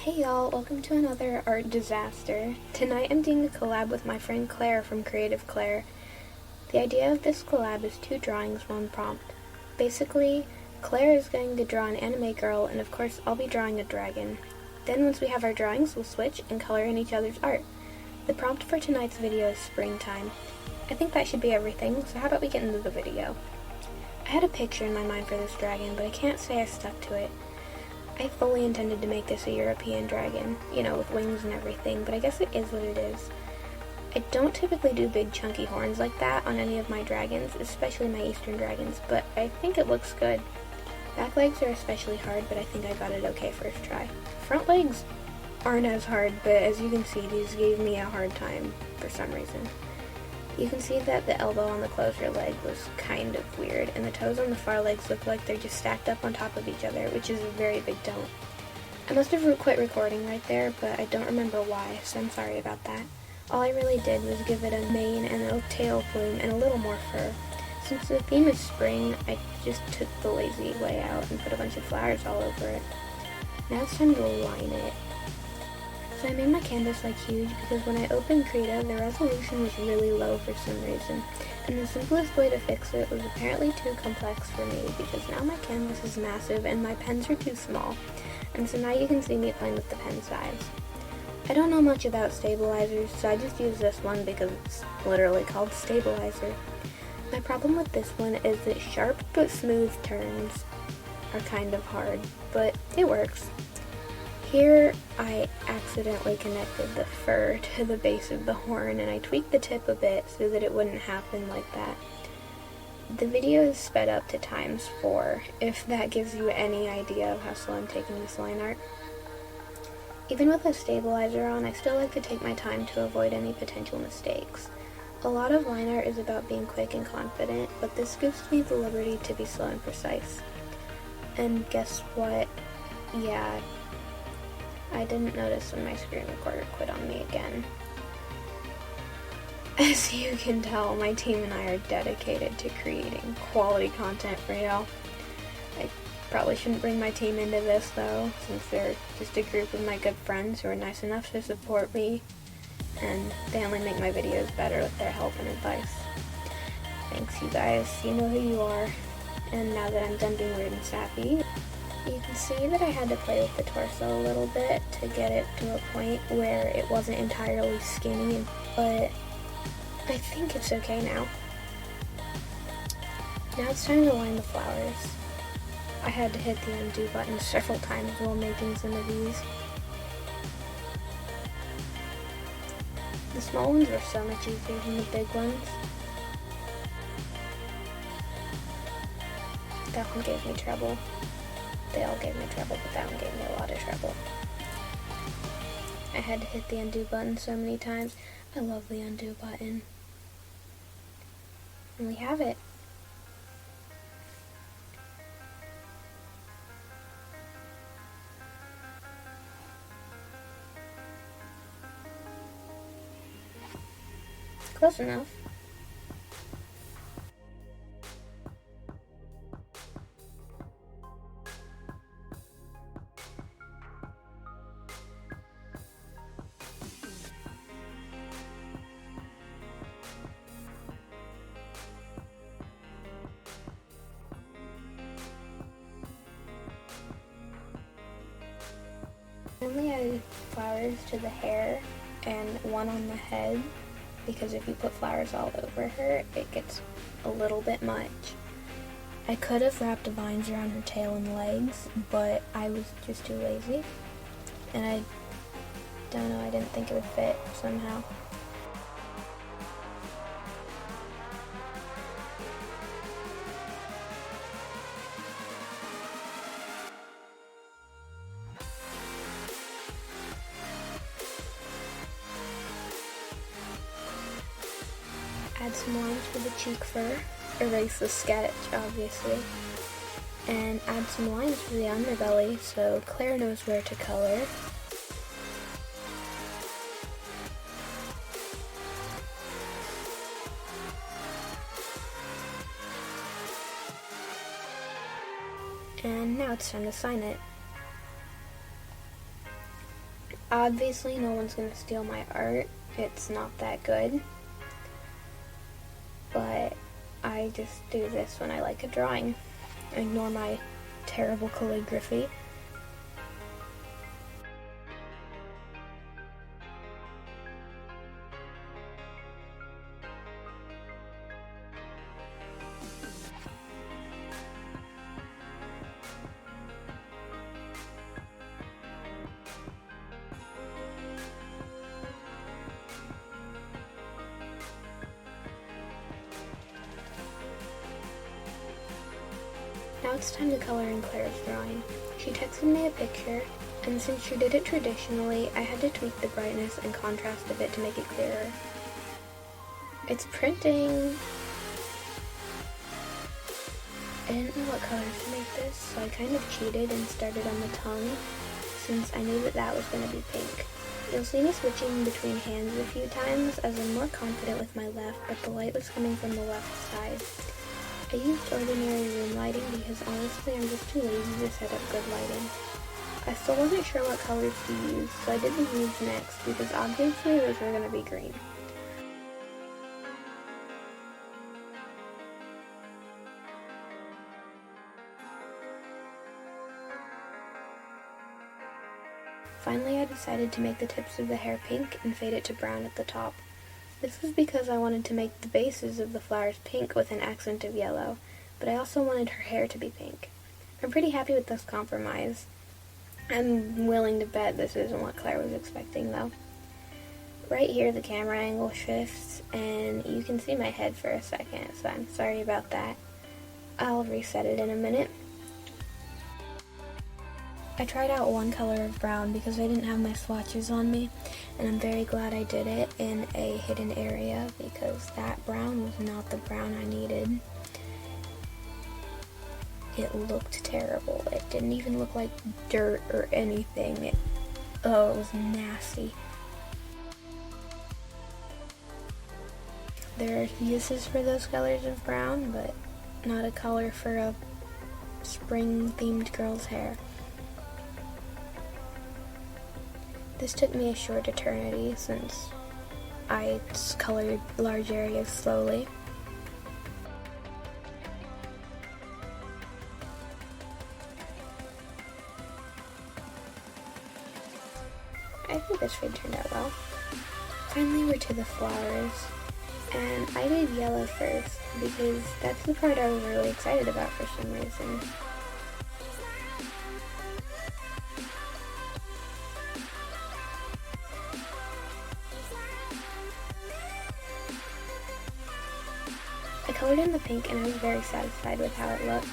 Hey y'all, welcome to another art disaster. Tonight I'm doing a collab with my friend Claire from Creative Claire. The idea of this collab is 2 drawings, 1 prompt. Basically, Claire is going to draw an anime girl, and of course I'll be drawing a dragon. Then once we have our drawings, we'll switch and color in each other's art. The prompt for tonight's video is springtime. I think that should be everything, so how about we get into the video. I had a picture in my mind for this dragon, but I can't say I stuck to it. I fully intended to make this a European dragon, with wings and everything, but I guess it is what it is. I don't typically do big chunky horns like that on any of my dragons, especially my Eastern dragons, but I think it looks good. Back legs are especially hard, but I think I got it okay first try. Front legs aren't as hard, but as you can see, these gave me a hard time for some reason. You can see that the elbow on the closer leg was kind of weird, and the toes on the far legs look like they're just stacked up on top of each other, which is a very big don't. I must have quit recording right there, but I don't remember why, so I'm sorry about that. All I really did was give it a mane and a tail plume and a little more fur. Since the theme is spring, I just took the lazy way out and put a bunch of flowers all over it. Now it's time to line it. So I made my canvas huge because when I opened Krita, the resolution was really low for some reason, and the simplest way to fix it was apparently too complex for me because now my canvas is massive and my pens are too small, and so now you can see me playing with the pen size. I don't know much about stabilizers, so I just use this one because it's literally called stabilizer. My problem with this one is that sharp but smooth turns are kind of hard, but it works. Here, I accidentally connected the fur to the base of the horn, and I tweaked the tip a bit so that it wouldn't happen like that. The video is sped up to ×4, if that gives you any idea of how slow I'm taking this line art. Even with a stabilizer on, I still like to take my time to avoid any potential mistakes. A lot of line art is about being quick and confident, but this gives me the liberty to be slow and precise. And guess what? Yeah, I didn't notice when my screen recorder quit on me again. As you can tell, my team and I are dedicated to creating quality content for y'all. I probably shouldn't bring my team into this though, since they're just a group of my good friends who are nice enough to support me, and they only make my videos better with their help and advice. Thanks you guys, you know who you are. And now that I'm done being rude and sappy, you can see that I had to play with the torso a little bit to get it to a point where it wasn't entirely skinny, but I think it's okay now. Now it's time to line the flowers. I had to hit the undo button several times while making some of these. The small ones were so much easier than the big ones. That one gave me trouble. They all gave me trouble, but that one gave me a lot of trouble. I had to hit the undo button so many times. I love the undo button. And we have it. Close enough. I only added flowers to the hair and one on the head because if you put flowers all over her, it gets a little bit much. I could have wrapped vines around her tail and legs, but I was just too lazy, and I don't know, I didn't think it would fit somehow. Add some lines for the cheek fur, erase the sketch, obviously, and add some lines for the underbelly so Claire knows where to color. And now it's time to sign it. Obviously, no one's going to steal my art. It's not that good. But I just do this when I like a drawing. Ignore my terrible calligraphy. Now it's time to color in Claire's drawing. She texted me a picture, and since she did it traditionally, I had to tweak the brightness and contrast of it to make it clearer. It's printing! I didn't know what colors to make this, so I kind of cheated and started on the tongue, since I knew that that was going to be pink. You'll see me switching between hands a few times as I'm more confident with my left, but the light was coming from the left side. I used ordinary room lighting because honestly I'm just too lazy to set up good lighting. I still wasn't sure what colors to use, so I did the hues next because obviously those were going to be green. Finally I decided to make the tips of the hair pink and fade it to brown at the top. This was because I wanted to make the bases of the flowers pink with an accent of yellow, but I also wanted her hair to be pink. I'm pretty happy with this compromise. I'm willing to bet this isn't what Claire was expecting though. Right here the camera angle shifts and you can see my head for a second, so I'm sorry about that. I'll reset it in a minute. I tried out one color of brown because I didn't have my swatches on me, and I'm very glad I did it in a hidden area because that brown was not the brown I needed. It looked terrible. It didn't even look like dirt or anything. It was nasty. There are uses for those colors of brown, but not a color for a spring-themed girl's hair. This took me a short eternity since I colored large areas slowly. I think this shade turned out well. Finally we're to the flowers, and I did yellow first because that's the part I was really excited about for some reason. I colored in the pink and I was very satisfied with how it looked.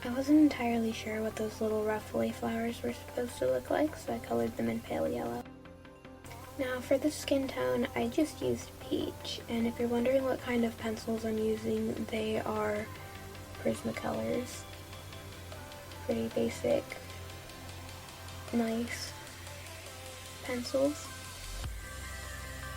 I wasn't entirely sure what those little ruffly flowers were supposed to look like, so I colored them in pale yellow. Now for the skin tone, I just used peach, and if you're wondering what kind of pencils I'm using, they are Prismacolors. Pretty basic, nice pencils.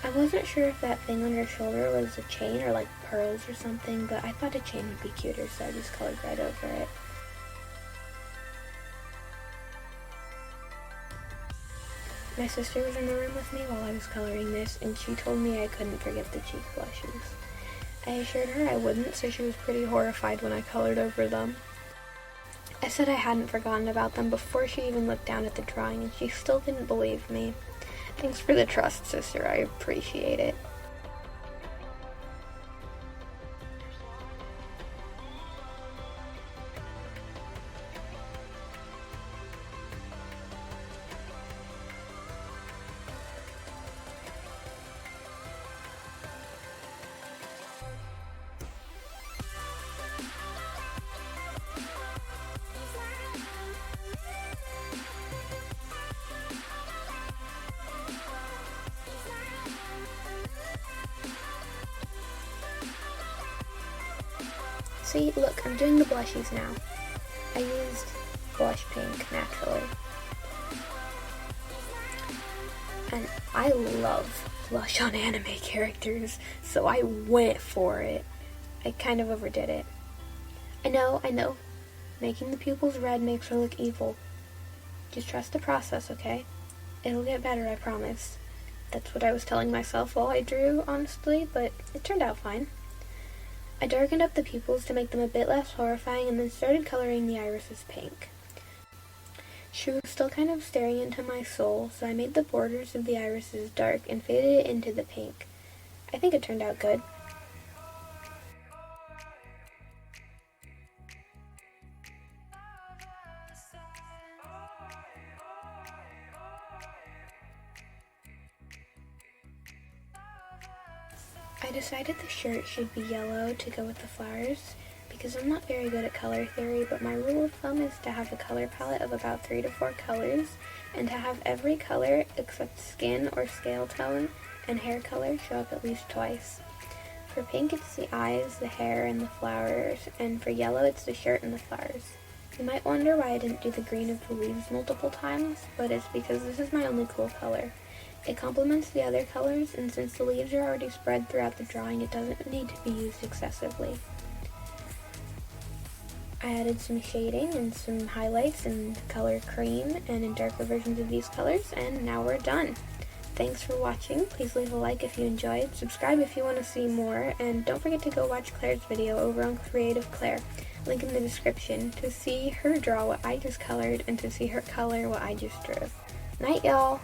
I wasn't sure if that thing on her shoulder was a chain or like pearls or something, but I thought a chain would be cuter, so I just colored right over it. My sister was in the room with me while I was coloring this, and she told me I couldn't forget the cheek blushes. I assured her I wouldn't, so she was pretty horrified when I colored over them. I said I hadn't forgotten about them before she even looked down at the drawing, and she still didn't believe me. Thanks for the trust, sister. I appreciate it. See, look, I'm doing the blushies now. I used blush pink, naturally. And I love blush on anime characters, so I went for it. I kind of overdid it. I know. Making the pupils red makes her look evil. Just trust the process, okay? It'll get better, I promise. That's what I was telling myself while I drew, honestly, but it turned out fine. I darkened up the pupils to make them a bit less horrifying and then started coloring the irises pink. She was still kind of staring into my soul, so I made the borders of the irises dark and faded it into the pink. I think it turned out good. I decided the shirt should be yellow to go with the flowers because I'm not very good at color theory, but my rule of thumb is to have a color palette of about 3 to 4 colors and to have every color except skin or scale tone and hair color show up at least twice. For pink it's the eyes, the hair, and the flowers, and for yellow it's the shirt and the flowers. You might wonder why I didn't do the green of the leaves multiple times, but it's because this is my only cool color. It complements the other colors, and since the leaves are already spread throughout the drawing, it doesn't need to be used excessively. I added some shading and some highlights in the color cream and in darker versions of these colors, and now we're done. Thanks for watching. Please leave a like if you enjoyed, subscribe if you want to see more, and don't forget to go watch Claire's video over on Creative Claire, link in the description, to see her draw what I just colored and to see her color what I just drew. Night, y'all!